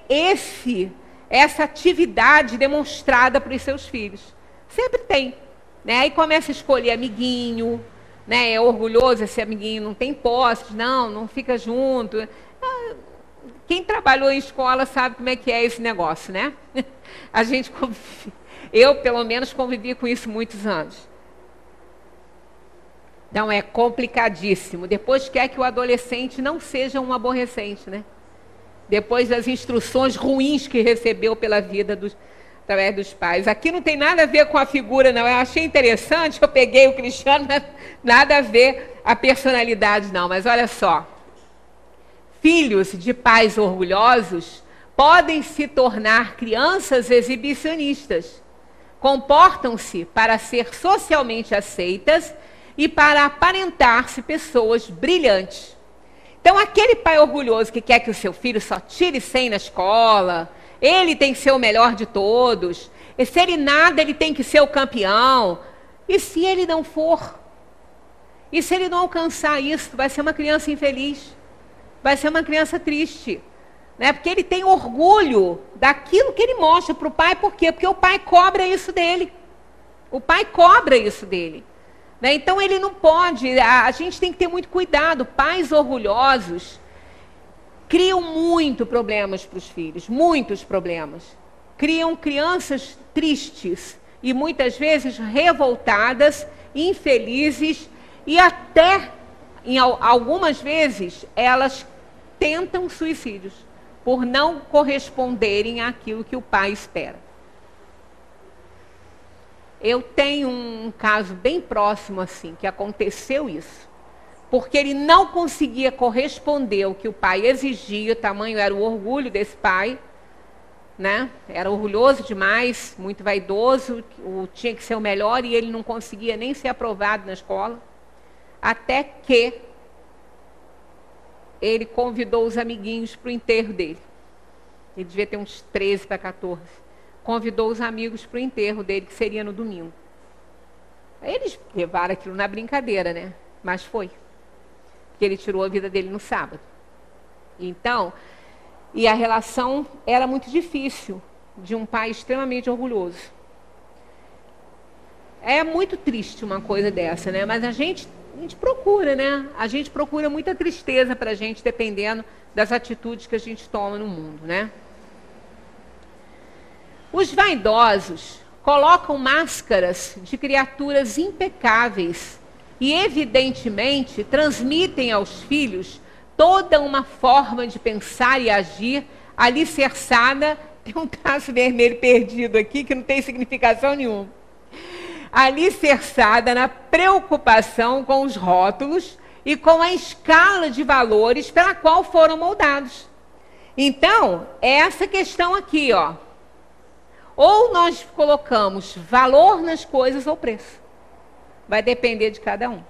essa atividade demonstrada para os seus filhos. Sempre tem, né? Aí começa a escolher amiguinho, né? É orgulhoso, esse amiguinho não tem posses, não fica junto. Quem trabalhou em escola sabe como é que é esse negócio, né? A gente eu, pelo menos, convivi com isso muitos anos. Então, é complicadíssimo. Depois quer que o adolescente não seja um aborrecente, né? Depois das instruções ruins que recebeu pela vida através dos pais. Aqui não tem nada a ver com a figura, não. Eu achei interessante, eu peguei o Cristiano, mas nada a ver a personalidade, não. Mas olha só. Filhos de pais orgulhosos podem se tornar crianças exibicionistas. Comportam-se para ser socialmente aceitas e para aparentar-se pessoas brilhantes. Então, aquele pai orgulhoso que quer que o seu filho só tire 100 na escola, ele tem que ser o melhor de todos, e se ele nada, ele tem que ser o campeão. E se ele não for? E se ele não alcançar isso? Vai ser uma criança infeliz. Vai ser uma criança triste. Né? Porque ele tem orgulho daquilo que ele mostra para o pai. Por quê? Porque o pai cobra isso dele. O pai cobra isso dele. Né? Então ele não pode, a gente tem que ter muito cuidado. Pais orgulhosos criam muito problemas para os filhos, muitos problemas. Criam crianças tristes e muitas vezes revoltadas, infelizes e até, algumas vezes, elas tentam suicídios por não corresponderem àquilo que o pai espera. Eu tenho um caso bem próximo assim, que aconteceu isso. Porque ele não conseguia corresponder ao que o pai exigia, o tamanho era o orgulho desse pai, né? Era orgulhoso demais, muito vaidoso, tinha que ser o melhor e ele não conseguia nem ser aprovado na escola. Até que ele convidou os amiguinhos para o enterro dele. Ele devia ter uns 13 para 14. Convidou os amigos para o enterro dele, que seria no domingo. Eles levaram aquilo na brincadeira, né? Mas foi. Porque ele tirou a vida dele no sábado. Então, e a relação era muito difícil de um pai extremamente orgulhoso. É muito triste uma coisa dessa, né? Mas a gente procura, né? A gente procura muita tristeza para a gente, dependendo das atitudes que a gente toma no mundo, né? Os vaidosos colocam máscaras de criaturas impecáveis e, evidentemente, transmitem aos filhos toda uma forma de pensar e agir alicerçada. Tem um traço vermelho perdido aqui que não tem significação nenhuma. Alicerçada na preocupação com os rótulos e com a escala de valores pela qual foram moldados. Então, é essa questão aqui, ó. Ou nós colocamos valor nas coisas ou preço. Vai depender de cada um.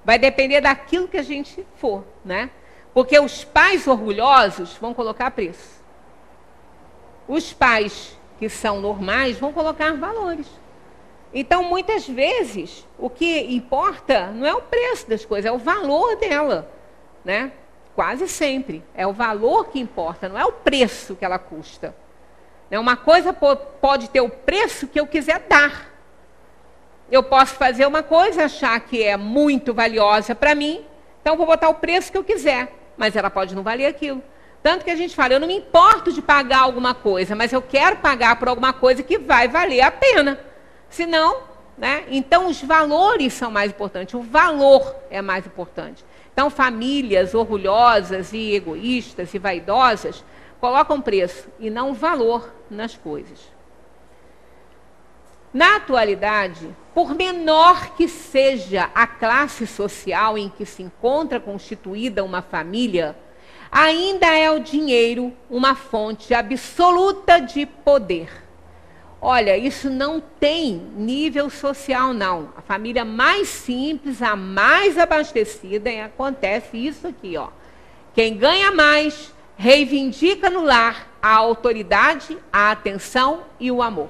Vai depender daquilo que a gente for, né? Porque os pais orgulhosos vão colocar preço. Os pais que são normais vão colocar valores. Então, muitas vezes, o que importa não é o preço das coisas, é o valor dela, né? Quase sempre. É o valor que importa, não é o preço que ela custa. Uma coisa pode ter o preço que eu quiser dar. Eu posso fazer uma coisa, achar que é muito valiosa para mim, então vou botar o preço que eu quiser, mas ela pode não valer aquilo. Tanto que a gente fala, eu não me importo de pagar alguma coisa, mas eu quero pagar por alguma coisa que vai valer a pena. Senão, né? Então os valores são mais importantes, o valor é mais importante. Então famílias orgulhosas e egoístas e vaidosas colocam preço e não valor nas coisas. Na atualidade, por menor que seja a classe social em que se encontra constituída uma família, ainda é o dinheiro uma fonte absoluta de poder. Olha, isso não tem nível social, não. A família mais simples, a mais abastecida, acontece isso aqui, ó. Quem ganha mais, reivindica no lar a autoridade, a atenção e o amor.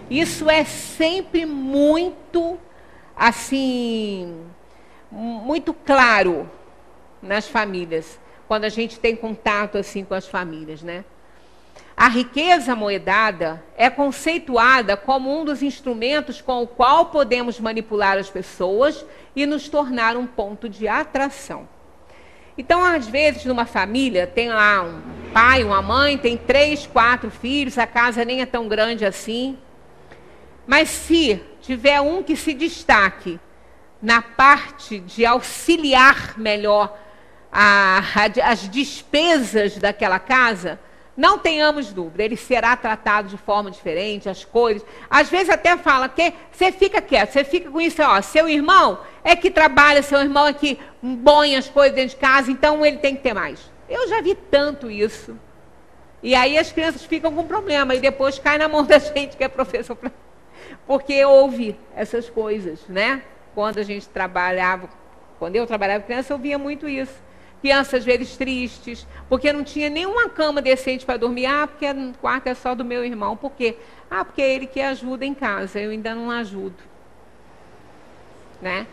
Isso é sempre muito, assim, muito claro nas famílias, quando a gente tem contato, assim, com as famílias, né? A riqueza amoedada é conceituada como um dos instrumentos com o qual podemos manipular as pessoas e nos tornar um ponto de atração. Então, às vezes, numa família, tem lá um pai, uma mãe, tem 3, 4 filhos, a casa nem é tão grande assim. Mas se tiver um que se destaque na parte de auxiliar melhor as despesas daquela casa, não tenhamos dúvida, ele será tratado de forma diferente, as coisas. Às vezes até fala que você fica quieto, você fica com isso, ó, seu irmão é que trabalha, seu irmão é que põe as coisas dentro de casa, então ele tem que ter mais. Eu já vi tanto isso. E aí as crianças ficam com problema e depois cai na mão da gente que é professor, porque ouve essas coisas, né? Quando eu trabalhava com criança, eu via muito isso. Crianças, às vezes, tristes, porque não tinha nenhuma cama decente para dormir. Ah, porque o quarto é só do meu irmão. Por quê? Ah, porque é ele que ajuda em casa, eu ainda não ajudo. Né?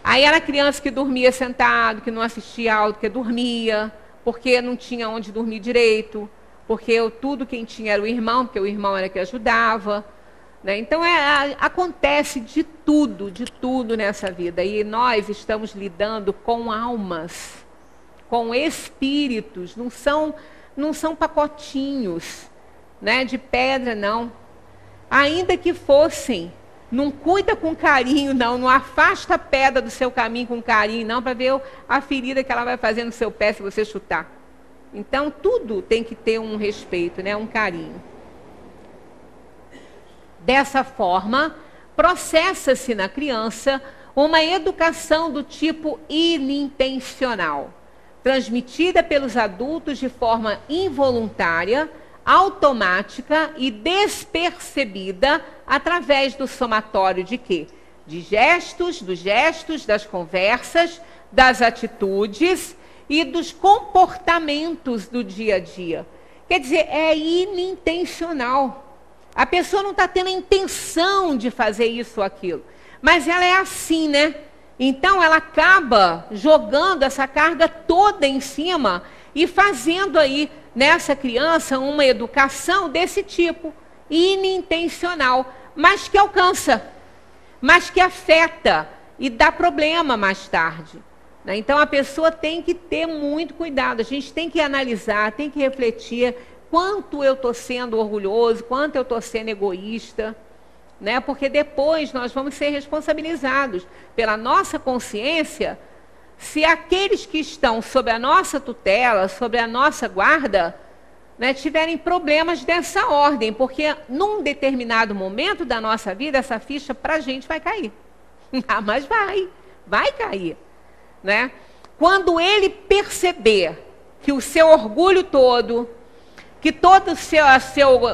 Aí era criança que dormia sentado, que não assistia aula, que dormia, porque não tinha onde dormir direito, porque tudo quem tinha era o irmão, porque o irmão era que ajudava. Né? Então, acontece de tudo nessa vida. E nós estamos lidando com almas, com espíritos, não são pacotinhos, né, de pedra, não. Ainda que fossem, não cuida com carinho, não afasta a pedra do seu caminho com carinho, não, para ver a ferida que ela vai fazer no seu pé se você chutar. Então, tudo tem que ter um respeito, né, um carinho. Dessa forma, processa-se na criança uma educação do tipo inintencional, transmitida pelos adultos de forma involuntária, automática e despercebida através do somatório de quê? Dos gestos, das conversas, das atitudes e dos comportamentos do dia a dia. Quer dizer, é inintencional. A pessoa não está tendo a intenção de fazer isso ou aquilo, mas ela é assim, né? Então, ela acaba jogando essa carga toda em cima e fazendo aí nessa criança uma educação desse tipo, inintencional, mas que alcança, mas que afeta e dá problema mais tarde. Né? Então, a pessoa tem que ter muito cuidado, a gente tem que analisar, tem que refletir quanto eu estou sendo orgulhoso, quanto eu estou sendo egoísta. Né? Porque depois nós vamos ser responsabilizados pela nossa consciência se aqueles que estão sob a nossa tutela, sob a nossa guarda, né, tiverem problemas dessa ordem, porque num determinado momento da nossa vida, essa ficha para a gente vai cair. Ah, mas vai cair. Né? Quando ele perceber que o seu orgulho todo, que todo o seu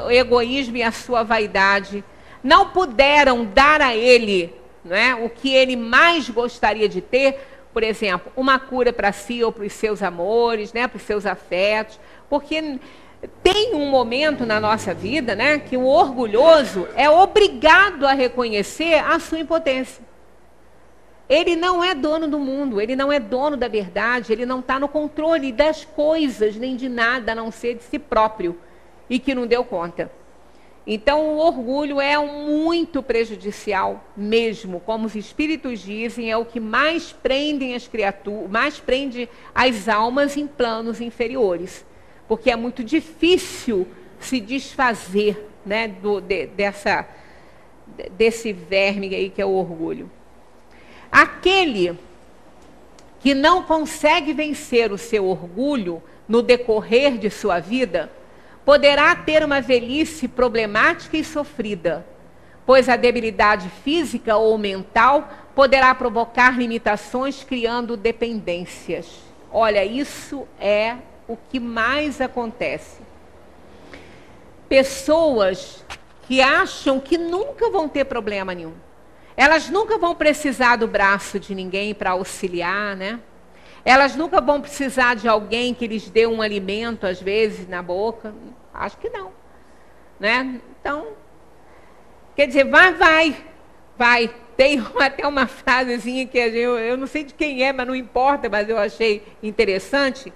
egoísmo e a sua vaidade não puderam dar a ele, né, o que ele mais gostaria de ter, por exemplo, uma cura para si ou para os seus amores, né, para os seus afetos, porque tem um momento na nossa vida, né, que o orgulhoso é obrigado a reconhecer a sua impotência. Ele não é dono do mundo, ele não é dono da verdade, ele não está no controle das coisas, nem de nada, a não ser de si próprio, e que não deu conta. Então, o orgulho é muito prejudicial mesmo, como os espíritos dizem, é o que mais prendem as criaturas, mais prende as almas em planos inferiores, porque é muito difícil se desfazer, né, desse verme aí que é o orgulho. Aquele que não consegue vencer o seu orgulho no decorrer de sua vida, poderá ter uma velhice problemática e sofrida, pois a debilidade física ou mental poderá provocar limitações, criando dependências. Olha, isso é o que mais acontece. Pessoas que acham que nunca vão ter problema nenhum. Elas nunca vão precisar do braço de ninguém para auxiliar, né? Elas nunca vão precisar de alguém que lhes dê um alimento, às vezes, na boca. Acho que não, né? Então, quer dizer, vai. Tem até uma frasezinha que eu não sei de quem é, mas não importa, mas eu achei interessante,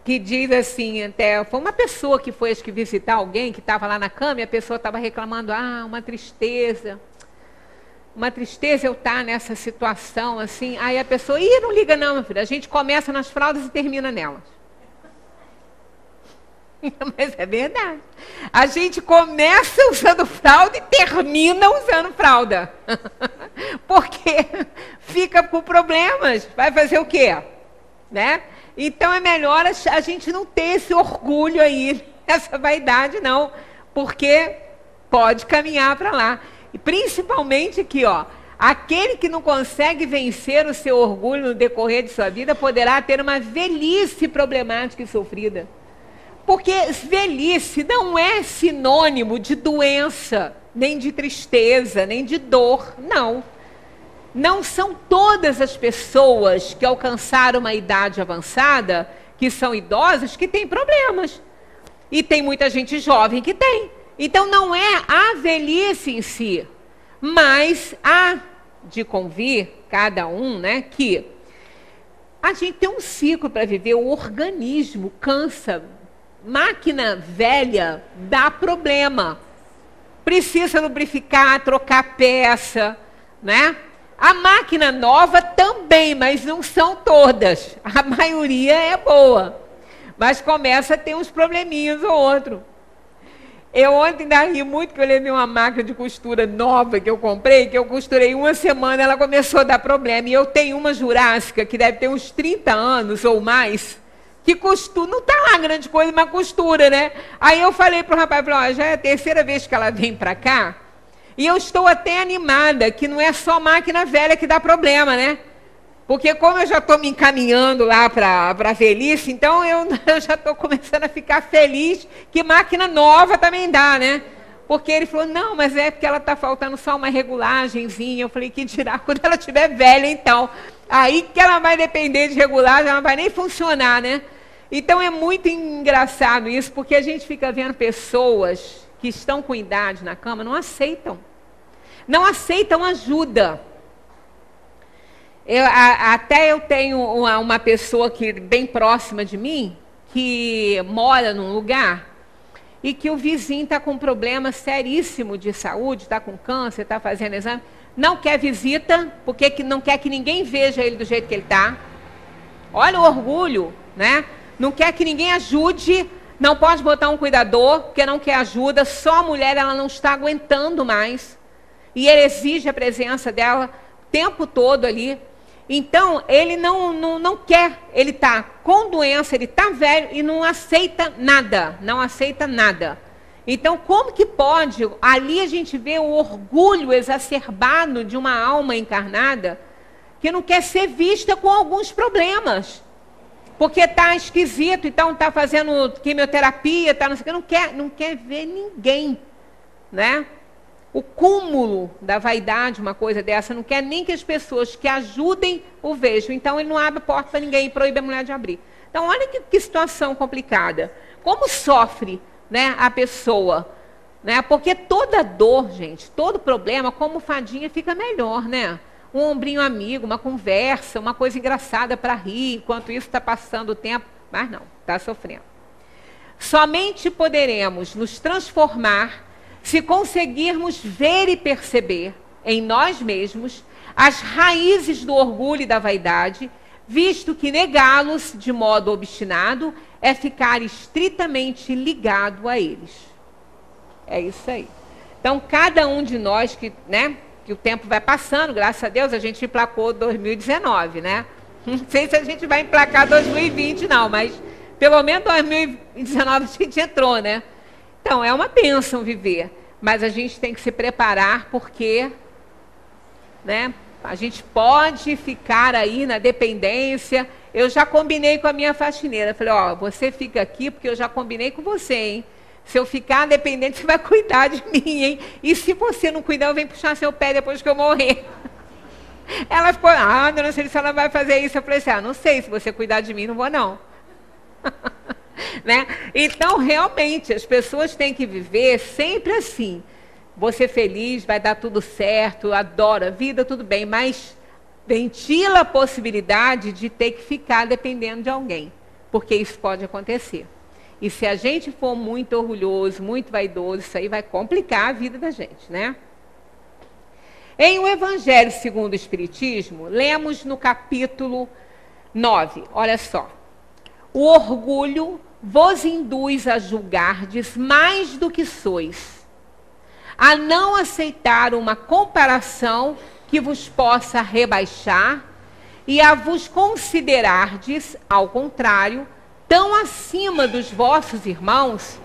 que diz assim, até foi uma pessoa que foi acho que visitar alguém que estava lá na cama e a pessoa estava reclamando, uma tristeza eu estar nessa situação assim. Aí a pessoa, não liga não, meu filho, a gente começa nas fraldas e termina nelas. Mas é verdade. A gente começa usando fralda e termina usando fralda. Porque fica com problemas. Vai fazer o quê? Né? Então é melhor a gente não ter esse orgulho aí, essa vaidade não. Porque pode caminhar para lá. E principalmente aqui, aquele que não consegue vencer o seu orgulho no decorrer de sua vida poderá ter uma velhice problemática e sofrida. Porque velhice não é sinônimo de doença, nem de tristeza, nem de dor, não. Não são todas as pessoas que alcançaram uma idade avançada, que são idosas, que têm problemas. E tem muita gente jovem que tem. Então não é a velhice em si, mas há de convir, cada um, né, que a gente tem um ciclo para viver, o organismo cansa. Máquina velha dá problema. Precisa lubrificar, trocar peça, né? A máquina nova também, mas não são todas. A maioria é boa. Mas começa a ter uns probleminhas ou outro. Eu ontem ainda ri muito que eu levei uma máquina de costura nova que eu comprei, que eu costurei uma semana, ela começou a dar problema. E eu tenho uma Jurássica que deve ter uns 30 anos ou mais, que costura, não está lá grande coisa, mas costura, né? Aí eu falei para o rapaz, já é a terceira vez que ela vem para cá, e eu estou até animada, que não é só máquina velha que dá problema, né? Porque como eu já estou me encaminhando lá para a velhice, então eu já estou começando a ficar feliz que máquina nova também dá, né? Porque ele falou, não, mas é porque ela está faltando só uma regulagenzinha. Eu falei, que dirá quando ela estiver velha, então. Aí que ela vai depender de regulagem, ela não vai nem funcionar, né? Então é muito engraçado isso, porque a gente fica vendo pessoas que estão com idade na cama, não aceitam ajuda. Eu tenho uma pessoa que bem próxima de mim, que mora num lugar, e que o vizinho está com um problema seríssimo de saúde, está com câncer, está fazendo exame, não quer visita, porque não quer que ninguém veja ele do jeito que ele está. Olha o orgulho, né? Não quer que ninguém ajude, não pode botar um cuidador, porque não quer ajuda, só a mulher, ela não está aguentando mais. E ele exige a presença dela o tempo todo ali. Então, ele não quer, ele está com doença, ele está velho e não aceita nada, Então, como que pode, ali a gente vê o orgulho exacerbado de uma alma encarnada que não quer ser vista com alguns problemas. Porque está esquisito, então está fazendo quimioterapia, não sei o que, não quer ver ninguém, né? O cúmulo da vaidade, uma coisa dessa, não quer nem que as pessoas que ajudem o vejam. Então, ele não abre a porta para ninguém e proíbe a mulher de abrir. Então, olha que situação complicada. Como sofre, né, a pessoa, né? Porque toda dor, gente, todo problema, como fadinha, fica melhor, né? Um ombrinho amigo, uma conversa, uma coisa engraçada para rir, enquanto isso está passando o tempo. Mas não, está sofrendo. Somente poderemos nos transformar se conseguirmos ver e perceber em nós mesmos as raízes do orgulho e da vaidade, visto que negá-los de modo obstinado é ficar estritamente ligado a eles. É isso aí. Então, cada um de nós que o tempo vai passando, graças a Deus, a gente emplacou 2019, né? Não sei se a gente vai emplacar 2020, não, mas pelo menos 2019 a gente entrou, né? Então, é uma bênção viver. mas a gente tem que se preparar porque, né, a gente pode ficar aí na dependência. Eu já combinei com a minha faxineira. Falei, ó, você fica aqui porque eu já combinei com você, hein? Se eu ficar dependente, você vai cuidar de mim, hein? E se você não cuidar, eu venho puxar seu pé depois que eu morrer. Ela ficou, dona Celissa, ela vai fazer isso. Eu falei assim, não sei, se você cuidar de mim, não vou não. Né? Então, realmente, as pessoas têm que viver sempre assim. Você feliz, vai dar tudo certo, adora a vida, tudo bem, mas ventila a possibilidade de ter que ficar dependendo de alguém, porque isso pode acontecer. E se a gente for muito orgulhoso, muito vaidoso, isso aí vai complicar a vida da gente, né? Em O Evangelho segundo o Espiritismo, lemos no capítulo 9, olha só. O orgulho vos induz a julgardes mais do que sois, a não aceitar uma comparação que vos possa rebaixar e a vos considerardes, ao contrário, tão acima dos vossos irmãos,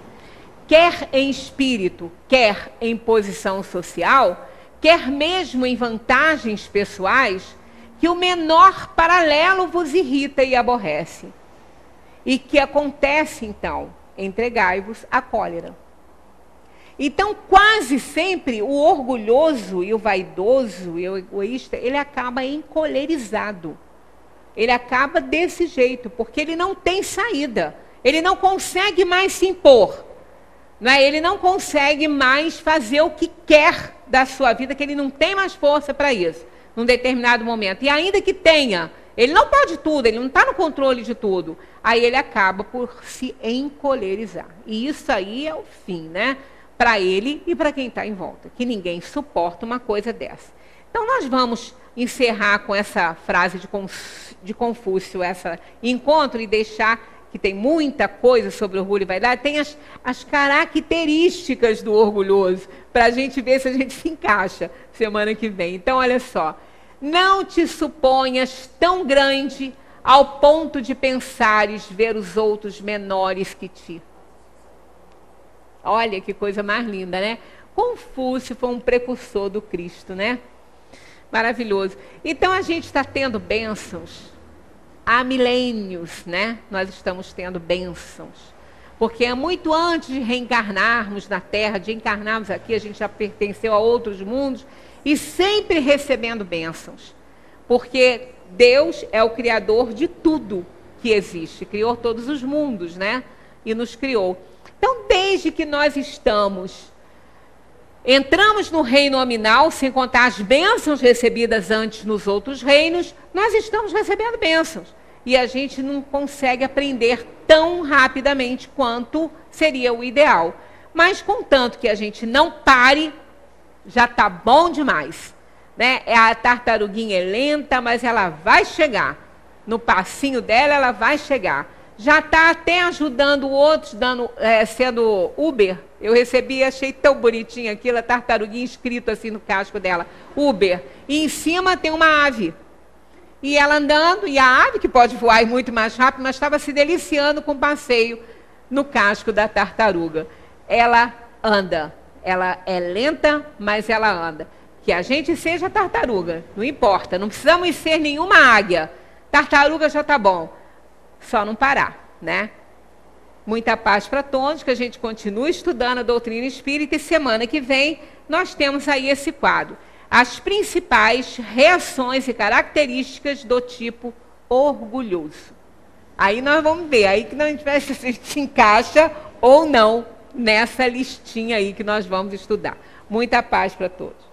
quer em espírito, quer em posição social, quer mesmo em vantagens pessoais, que o menor paralelo vos irrita e aborrece. E que acontece, então, entregai-vos à cólera. Então, quase sempre, o orgulhoso e o vaidoso e o egoísta, ele acaba encolerizado. Ele acaba desse jeito, porque ele não tem saída. Ele não consegue mais se impor. Não é? Ele não consegue mais fazer o que quer da sua vida, que ele não tem mais força para isso, num determinado momento. E ainda que tenha, ele não pode tudo, ele não está no controle de tudo. Aí ele acaba por se encolerizar. E isso aí é o fim, né? Para ele e para quem está em volta, que ninguém suporta uma coisa dessa. Então nós vamos encerrar com essa frase de Confúcio, esse encontro, e deixar que tem muita coisa sobre orgulho e vaidade, tem as características do orgulhoso, para a gente ver se a gente se encaixa semana que vem. Então olha só, não te suponhas tão grande ao ponto de pensares ver os outros menores que ti. Olha que coisa mais linda, né? Confúcio foi um precursor do Cristo, né? Maravilhoso. Então a gente está tendo bênçãos há milênios, né? Nós estamos tendo bênçãos. Porque é muito antes de reencarnarmos na Terra, de encarnarmos aqui, a gente já pertenceu a outros mundos e sempre recebendo bênçãos. Porque Deus é o criador de tudo que existe. Criou todos os mundos, né? E nos criou. Então, desde que nós entramos no reino nominal, sem contar as bênçãos recebidas antes nos outros reinos, nós estamos recebendo bênçãos. E a gente não consegue aprender tão rapidamente quanto seria o ideal. Mas, contanto que a gente não pare, já está bom demais. Né? A tartaruguinha é lenta, mas ela vai chegar. No passinho dela, ela vai chegar. Já está até ajudando outros, sendo Uber. Eu recebi, achei tão bonitinho aquilo, a tartaruguinha escrito assim no casco dela, Uber. E em cima tem uma ave. E ela andando, e a ave, que pode voar muito mais rápido, mas estava se deliciando com o passeio no casco da tartaruga. Ela anda. Ela é lenta, mas ela anda. Que a gente seja tartaruga, não importa. Não precisamos ser nenhuma águia. Tartaruga já está bom. Só não parar, né? Muita paz para todos, que a gente continue estudando a doutrina espírita e semana que vem nós temos aí esse quadro. As principais reações e características do tipo orgulhoso. Aí nós vamos ver, aí que a gente vai se encaixa ou não nessa listinha aí que nós vamos estudar. Muita paz para todos.